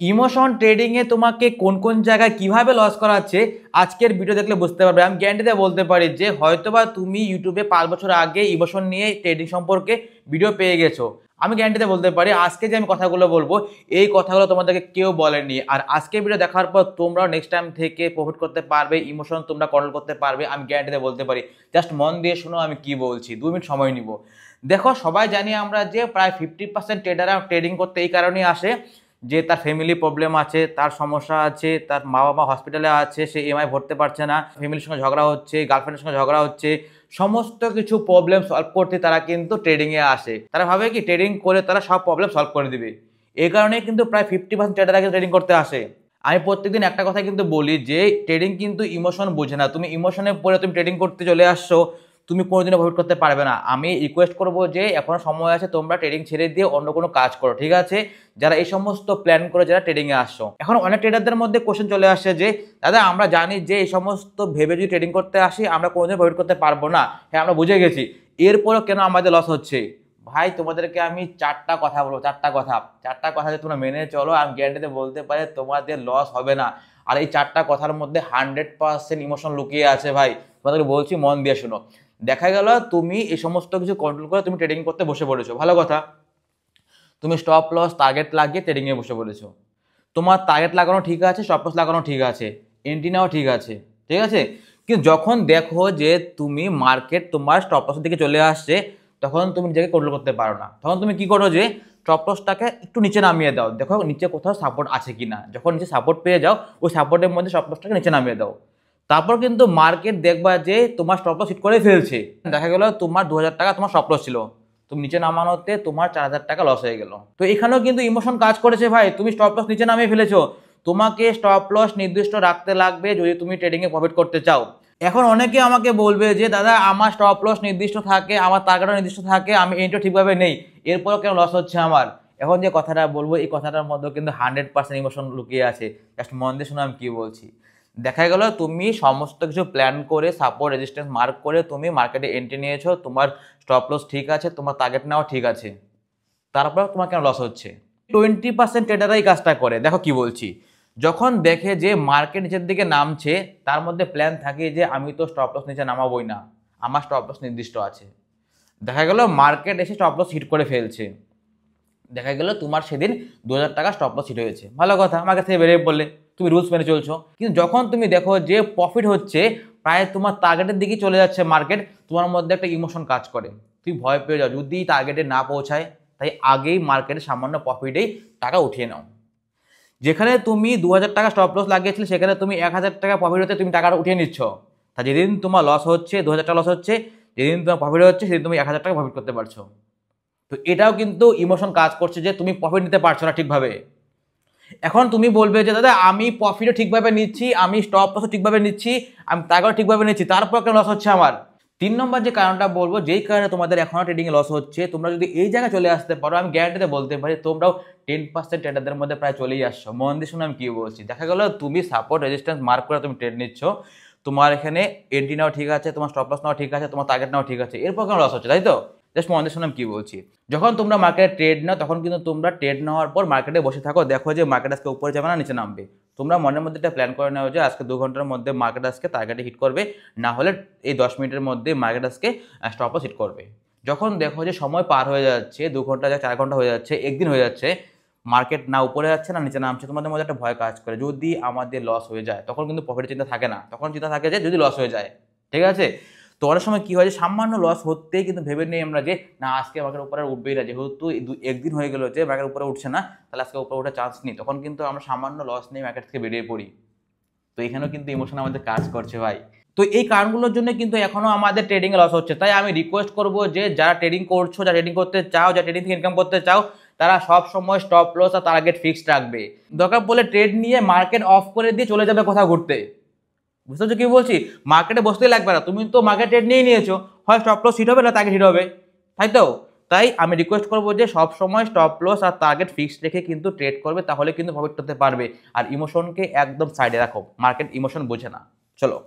Emotion trading এ তোমাকে কোন কোন জায়গায় কিভাবে লস করাচ্ছে আজকের ভিডিও দেখলে বুঝতে পারবে। আমি গ্যারান্টি দিয়ে বলতে পারি যে হয়তোবা তুমি ইউটিউবে 5 বছর আগে ইমোশন নিয়ে ট্রেডিং সম্পর্কে ভিডিও পেয়ে গেছো। আমি গ্যারান্টি দিয়ে বলতে পারি আজকে যে আমি কথাগুলো বলবো এই কথাগুলো তোমাদেরকে কেউ বলেনি। আর আজকে ভিডিও দেখার পর তোমরাও নেক্সট টাইম থেকে প্রফিট করতে পারবে, ইমোশন তোমরা কন্ট্রোল করতে পারবে। আমি গ্যারান্টি দিয়ে বলতে পারি, জাস্ট মন দিয়ে শোনো আমি কি বলছি, 2 মিনিট সময় নিব। দেখো, সবাই জানি আমরা যে প্রায় 50% ট্রেডাররা ট্রেডিং করতে এই কারণেই আসে যে তার ফ্যামিলি প্রবলেম আছে, তার সমস্যা আছে, তার মা বাবা হসপিটালে আছে, সে ইএমআই ভরতে পারছে না, ফ্যামিলির সঙ্গে ঝগড়া হচ্ছে, গার্লফ্রেন্ডের সঙ্গে ঝগড়া হচ্ছে, সমস্ত কিছু প্রবলেম সলভ করতে তারা কিন্তু ট্রেডিংয়ে আসে। তারা ভাবে কি ট্রেডিং করে তারা সব প্রবলেম সলভ করে দিবে। এই কারণেই কিন্তু প্রায় 50% ট্রেডাররা কিন্তু ট্রেডিং করতে আসে। আমি প্রত্যেকদিন একটা কথা কিন্তু বলি যে ট্রেডিং কিন্তু ইমোশন বোঝে না। তুমি ইমোশনে পড়ে তুমি ট্রেডিং করতে চলে আসছো, তুমি কোনোদিনও প্রফিট করতে পারবে না। আমি রিকোয়েস্ট করবো যে এখনো সময় আছে, তোমরা ট্রেডিং ছেড়ে দিয়ে অন্য কোনো কাজ করো, ঠিক আছে? যারা এই সমস্ত প্ল্যান করে যারা ট্রেডিংয়ে আসছো, এখন অনেক ট্রেডারদের মধ্যে কোশ্চেন চলে আসছে যে দাদা আমরা জানি যে এই সমস্ত ভেবে যদি ট্রেডিং করতে আসি আমরা কোনোদিন প্রফিট করতে পারবো না। হ্যাঁ, আমরা বুঝে গেছি, এরপরও কেন আমাদের লস হচ্ছে? ভাই, তোমাদেরকে আমি চারটা কথা বলবো, চারটা কথা যে তোমরা মেনে চলো, আমি গ্যারান্টিতে বলতে পারি তোমাদের লস হবে না। আর এই চারটা কথার মধ্যে 100% ইমোশন লুকিয়ে আছে ভাই। তোমাদেরকে বলছি, মন দিয়ে শোনো। দেখা গেল তুমি এই সমস্ত কিছু কন্ট্রোল করে তুমি ট্রেডিং করতে বসে পড়েছো, ভালো কথা। তুমি স্টপ লস টার্গেট লাগিয়ে ট্রেডিং এ বসে পড়েছো। তোমার টার্গেট লাগানো ঠিক আছে, স্টপ লস লাগানো ঠিক আছে, এন্ট্রি নেওয়া ঠিক আছে, ঠিক আছে। কিন্তু যখন দেখো যে তুমি মার্কেট তোমার স্টপ লসের দিকে চলে আসছে, তখন তুমি নিজেকে কন্ট্রোল করতে পারো না। তখন তুমি কি করো যে স্টপ লসটাকে একটু নিচে নামিয়ে দাও, দেখো নিচে কোথাও সাপোর্ট আছে কিনা। যখন নিচে সাপোর্ট পেয়ে যাও, ওই সাপোর্টের মধ্যে স্টপ লসটাকে নিচে নামিয়ে দাও। তারপর কিন্তু মার্কেট দেখবা যে তোমার স্টপ লস হিট করে ফেলছে। দেখা গেল তোমার 2000 টাকা তোমার স্টপ লস ছিল, তুমি নিচে নামানোতে তোমার 4000 টাকা লস হয়ে গেল। তো এখানেও কিন্তু ইমোশন কাজ করেছে ভাই, তুমি স্টপ লস নিচে নামিয়ে ফেলেছো। তোমাকে স্টপ লস নির্দিষ্ট রাখতে লাগবে যদি তুমি ট্রেডিং এ প্রফিট করতে চাও। এখন অনেকে আমাকে বলবে যে দাদা আমার স্টপ লস নির্দিষ্ট থাকে, আমার টার্গেটও নির্দিষ্ট থাকে, আমি এন্ট্রি ঠিকভাবে নেই, এরপরও কেন লস হচ্ছে আমার? এখন যে কথাটা বলবো এই কথাটার মধ্যে কিন্তু 100% ইমোশন লুকিয়ে আছে। জাস্ট মন দিয়ে শোনো আমি কি বলছি। দেখা গেল তুমি সমস্ত কিছু প্ল্যান করে সাপোর্ট রেজিস্ট্যান্স মার্ক করে তুমি মার্কেটে এন্ট্রি নিয়েছো, তোমার স্টপ লস ঠিক আছে, তোমার টার্গেট নেওয়া ঠিক আছে, তারপর তোমার কেন লস হচ্ছে? 20% ট্রেডাররাই কাজটা করে। দেখো কি বলছি, যখন দেখে যে মার্কেট নিচের দিকে নামছে, তার মধ্যে প্ল্যান থাকে যে আমি তো স্টপ লস নিচে নামাবোই না, আমার স্টপ লস নির্দিষ্ট আছে। দেখা গেল মার্কেট এসে স্টপ লস হিট করে ফেলছে, দেখা গেল তোমার সেদিন 2000 টাকা স্টপ লস হিট হয়েছে, ভালো কথা, আমার কাছে বেরিয়ে বললে তুমি রুলস মেনে চলছো। কিন্তু যখন তুমি দেখো যে প্রফিট হচ্ছে, প্রায় তোমার টার্গেটের দিকে চলে যাচ্ছে মার্কেট, তোমার মধ্যে একটা ইমোশন কাজ করে, তুমি ভয় পেয়ে যাও যদি টার্গেটে না পৌঁছায়। তাই আগেই মার্কেটে সামান্য প্রফিটেই টাকা উঠিয়ে নাও। যেখানে তুমি 2000 টাকা স্টপ লস লাগিয়েছিলে সেখানে তুমি 1000 টাকা প্রফিট হতে তুমি টাকাটা উঠিয়ে নিচ্ছ। তা যেদিন তোমার লস হচ্ছে, 2000 টাকা লস হচ্ছে, যেদিন তোমার প্রফিট হচ্ছে সেদিন তুমি 1000 টাকা প্রফিট করতে পারছো। তো এটাও কিন্তু ইমোশন কাজ করছে যে তুমি প্রফিট নিতে পারছো না ঠিকভাবে। এখন তুমি বলবে যে দাদা আমি প্রফিটও ঠিকভাবে নিচ্ছি, আমি স্টপ লসও ঠিকভাবে নিচ্ছি, আমি টাকাও ঠিকভাবে নিচ্ছি, তারপর কেন লস হচ্ছে আমার? 3 নম্বর যে কারণটা বলবো, যেই কারণে তোমাদের এখনো ট্রেডিং এ লস হচ্ছে, তোমরা যদি এই জায়গায় চলে আসতে পারো, আমি গ্যারান্টিতে বলতে পারি তোমরাও 10% ট্রেডারদের মধ্যে প্রায় চলেই আসছো। মন দিয়ে শুনে আমি কি বলছি। দেখা গেল তুমি সাপোর্ট রেজিস্ট্যান্স মার্ক করে তুমি ট্রেড নিচ্ছ, তোমার এখানে এন্ট্রি নাও ঠিক আছে, তোমার স্টপ লস নাও ঠিক আছে, তোমার টার্গেট নাও ঠিক আছে, এরপর কেন লস হচ্ছে? তাই তো? জাস্ট মন দিয়ে শুনে আমি কি বলছি। যখন তোমরা মার্কেটে ট্রেড নাও, তখন কিন্তু তোমরা ট্রেড নেওয়ার পর মার্কেটে বসে থাকো, দেখো যে মার্কেট আজকে উপরে যাবে না নিচে নামবে। তোমরা মনের মধ্যে একটা প্ল্যান করে নাও যে আজকে 2 ঘন্টার মধ্যে মার্কেট আজকে টার্গেটে হিট করবে, না হলে এই 10 মিনিটের মধ্যে মার্কেট আজকে স্টপ লস হিট করবে। যখন দেখো যে সময় পার হয়ে যাচ্ছে, 2 ঘন্টা যা 4 ঘন্টা হয়ে যাচ্ছে, একদিন হয়ে যাচ্ছে, মার্কেট না উপরে যাচ্ছে না নিচে নামছে, তোমাদের মধ্যে একটা ভয় কাজ করে যদি আমাদের লস হয়ে যায়। তখন কিন্তু প্রফিটের চিন্তা থাকে না, তখন চিন্তা থাকে যে যদি লস হয়ে যায়, ঠিক আছে? তো অনেক সময় কি হয় যে সামান্য লস হতেই কিন্তু ভেবে নেই আমরা যে না আজকে মার্কেট উপরে উঠবেই না, যেহেতু একদিন হয়ে গেল যে মার্কেট উপরে উঠছে না, তাহলে আজকে উপরে ওঠার চান্স নেই। তখন কিন্তু আমরা সামান্য লস নিয়ে মার্কেট থেকে বেরিয়ে পড়ি। তো এখানেও কিন্তু ইমোশন আমাদের কাজ করছে ভাই। তো এই কারণগুলোর জন্য কিন্তু এখনো আমাদের ট্রেডিং এ লস হচ্ছে। তাই আমি রিকোয়েস্ট করব যে যারা ট্রেডিং করছো, যারা ট্রেডিং করতে চাও, যারা ট্রেডিং থেকে ইনকাম করতে চাও, তারা সব সময় স্টপ লস আর টার্গেট ফিক্সড রাখবে। দরকার পড়লে ট্রেড নিয়ে মার্কেট অফ করে দিয়ে চলে যাবে কোথাও ঘুরতে। বুঝতে পারছো কি বলছি? মার্কেটে বসতেই লাগবে না, তুমি তো মার্কেট ট্রেড নিয়ে নিয়েছো, হয় স্টপ লস হিট হবে না টার্গেট হিট হবে, তাই তো? তাই আমি রিকোয়েস্ট করবো যে সব সময় স্টপ লস আর টার্গেট ফিক্সড রেখে কিন্তু ট্রেড করবে, তাহলে কিন্তু প্রফিট করতে পারবে। আর ইমোশনকে একদম সাইডে রাখো, মার্কেট ইমোশন বোঝে না। চলো।